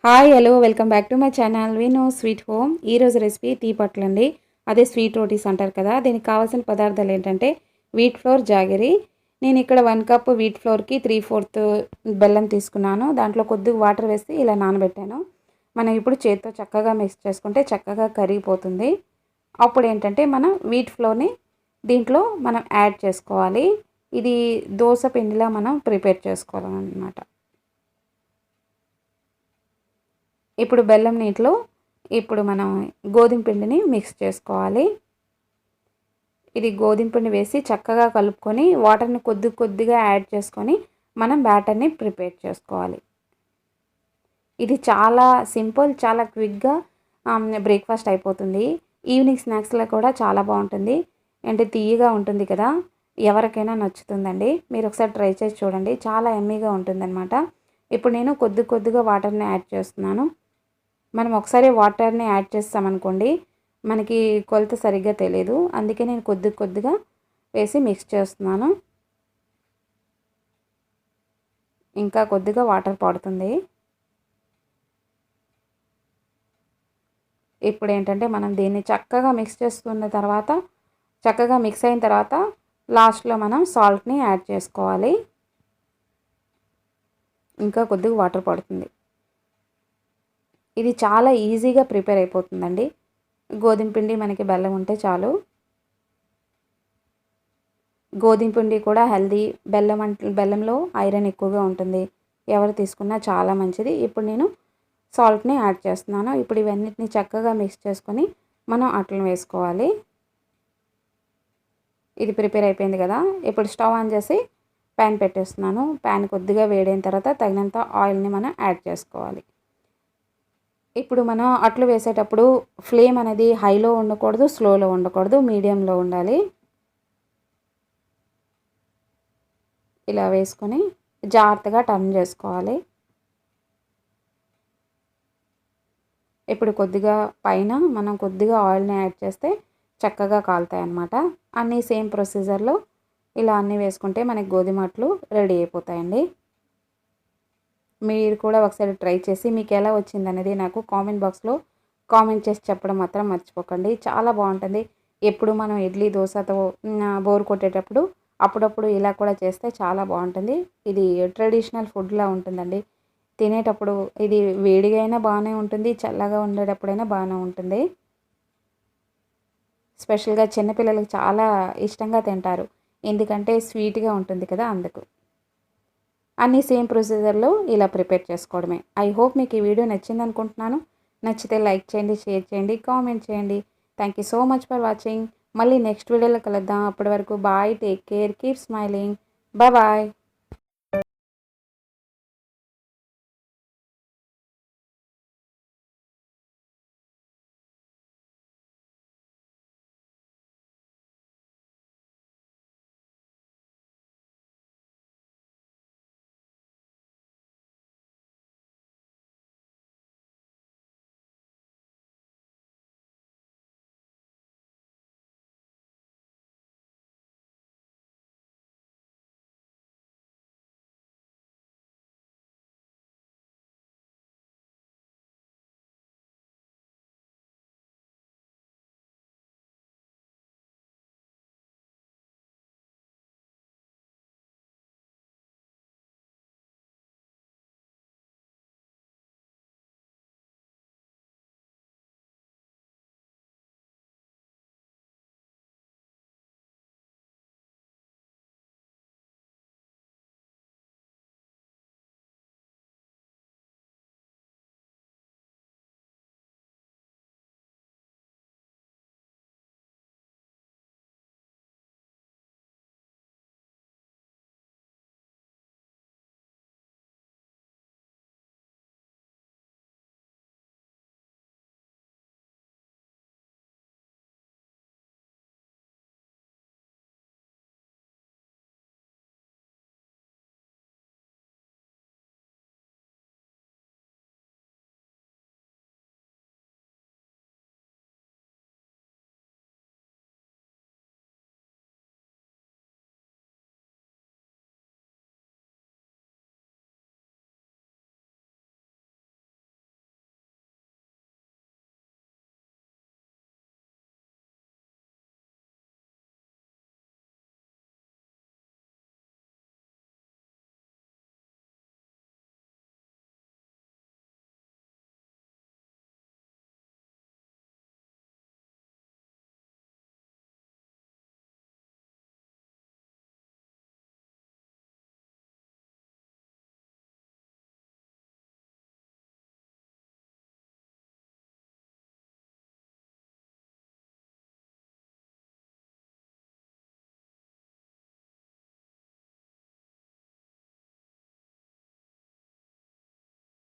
Hi hello welcome back to my channel Vino sweet home. ఈరోజు recipe టీ పట్లు అండి. అదే స్వీట్ రోటీస్ అంటారు కదా. దీనికి కావాల్సిన పదార్థాలు ఏంటంటే వీట్ ఫ్లోర్, జాగరి. నేను ఇక్కడ 1 కప్ వీట్ ఫ్లోర్కి 3/4 బెల్లం తీసుకున్నాను. దాంట్లో కొద్దిగా వాటర్ వేసి ఇలా నానబెట్టాను. మనం ఇప్పుడు చేతితో చక్కగా మిక్స్ చేసుకుంటే చక్కగా కరిగిపోతుంది. అప్పుడు ఏంటంటే మనం వీట్ ఫ్లోర్ని దీంట్లో మనం యాడ్ చేసుకోవాలి. ఇది దోశ పిండిలా మనం ప్రిపేర్ చేసుకోవాలన్నమాట. ఇప్పుడు బెల్లం నీటిలో ఇప్పుడు మనం గోధుమ పిండిని మిక్స్ చేసుకోవాలి. ఇది గోధుమ పిండి వేసి చక్కగా కలుపుకొని వాటర్ని కొద్దిగా యాడ్ చేసుకొని మనం బ్యాటర్ని ప్రిపేర్ చేసుకోవాలి. ఇది చాలా సింపుల్, చాలా క్విక్గా బ్రేక్ఫాస్ట్ అయిపోతుంది. ఈవినింగ్ స్నాక్స్లో కూడా చాలా బాగుంటుంది. అంటే తీయగా ఉంటుంది కదా, ఎవరికైనా నచ్చుతుందండి. మీరు ఒకసారి ట్రై చేసి చూడండి, చాలా ఎమ్మీగా ఉంటుందన్నమాట. ఇప్పుడు నేను కొద్దిగా వాటర్ని యాడ్ చేస్తున్నాను. మనం ఒకసారి వాటర్ని యాడ్ చేస్తామనుకోండి, మనకి కొలత సరిగ్గా తెలియదు. అందుకే నేను కొద్దిగా వేసి మిక్స్ చేస్తున్నాను. ఇంకా కొద్దిగా వాటర్ పడుతుంది. ఇప్పుడు ఏంటంటే మనం దీన్ని చక్కగా మిక్స్ చేసుకున్న తర్వాత, చక్కగా మిక్స్ అయిన తర్వాత లాస్ట్లో మనం సాల్ట్ని యాడ్ చేసుకోవాలి. ఇంకా కొద్దిగా వాటర్ పడుతుంది. ఇది చాలా ఈజీగా ప్రిపేర్ అయిపోతుందండి. గోధుమ పిండి మనకి బెల్లం ఉంటే చాలు. గోధుమ పిండి కూడా హెల్దీ. బెల్లంలో ఐరన్ ఎక్కువగా ఉంటుంది. ఎవరు తీసుకున్నా చాలా మంచిది. ఇప్పుడు నేను సాల్ట్ని యాడ్ చేస్తున్నాను. ఇప్పుడు ఇవన్నిటిని చక్కగా మిక్స్ చేసుకొని మనం అట్లను వేసుకోవాలి. ఇది ప్రిపేర్ అయిపోయింది కదా. ఇప్పుడు స్టవ్ ఆన్ చేసి ప్యాన్ పెట్టేస్తున్నాను. ప్యాన్ కొద్దిగా వేడైన తర్వాత తగినంత ఆయిల్ని మనం యాడ్ చేసుకోవాలి. ఇప్పుడు మనం అట్లు వేసేటప్పుడు ఫ్లేమ్ అనేది హైలో ఉండకూడదు, స్లోలో ఉండకూడదు, మీడియంలో ఉండాలి. ఇలా వేసుకొని జాగ్రత్తగా టర్న్ చేసుకోవాలి. ఇప్పుడు కొద్దిగా పైన మనం కొద్దిగా ఆయిల్ని యాడ్ చేస్తే చక్కగా కాలుతాయి అన్నమాట. అన్నీ సేమ్ ప్రొసీజర్లో ఇలా అన్నీ వేసుకుంటే మనకి గోధుమ అట్లు రెడీ అయిపోతాయండి. మీరు కూడా ఒకసారి ట్రై చేసి మీకు ఎలా వచ్చింది అనేది నాకు కామెంట్ బాక్స్లో కామెంట్ చేసి చెప్పడం మాత్రం మర్చిపోకండి. చాలా బాగుంటుంది. ఎప్పుడు మనం ఇడ్లీ దోశతో బోర్ కొట్టేటప్పుడు అప్పుడప్పుడు ఇలా కూడా చేస్తే చాలా బాగుంటుంది. ఇది ట్రెడిషనల్ ఫుడ్లా ఉంటుందండి. తినేటప్పుడు ఇది వేడిగా అయినా బాగానే ఉంటుంది, చల్లగా ఉండేటప్పుడైనా బాగానే ఉంటుంది. స్పెషల్గా చిన్నపిల్లలకు చాలా ఇష్టంగా తింటారు, ఎందుకంటే స్వీట్గా ఉంటుంది కదా, అందుకు. అన్నీ సేమ్ ప్రొసీజర్లో ఇలా ప్రిపేర్ చేసుకోవడమే. ఐ హోప్ మీకు ఈ వీడియో నచ్చింది అనుకుంటున్నాను. నచ్చితే లైక్ చేయండి, షేర్ చేయండి, కామెంట్ చేయండి. Thank you so much for watching. మళ్ళీ నెక్స్ట్ వీడియోలో కలుద్దాం. అప్పటి వరకు bye, take care, keep smiling, bye.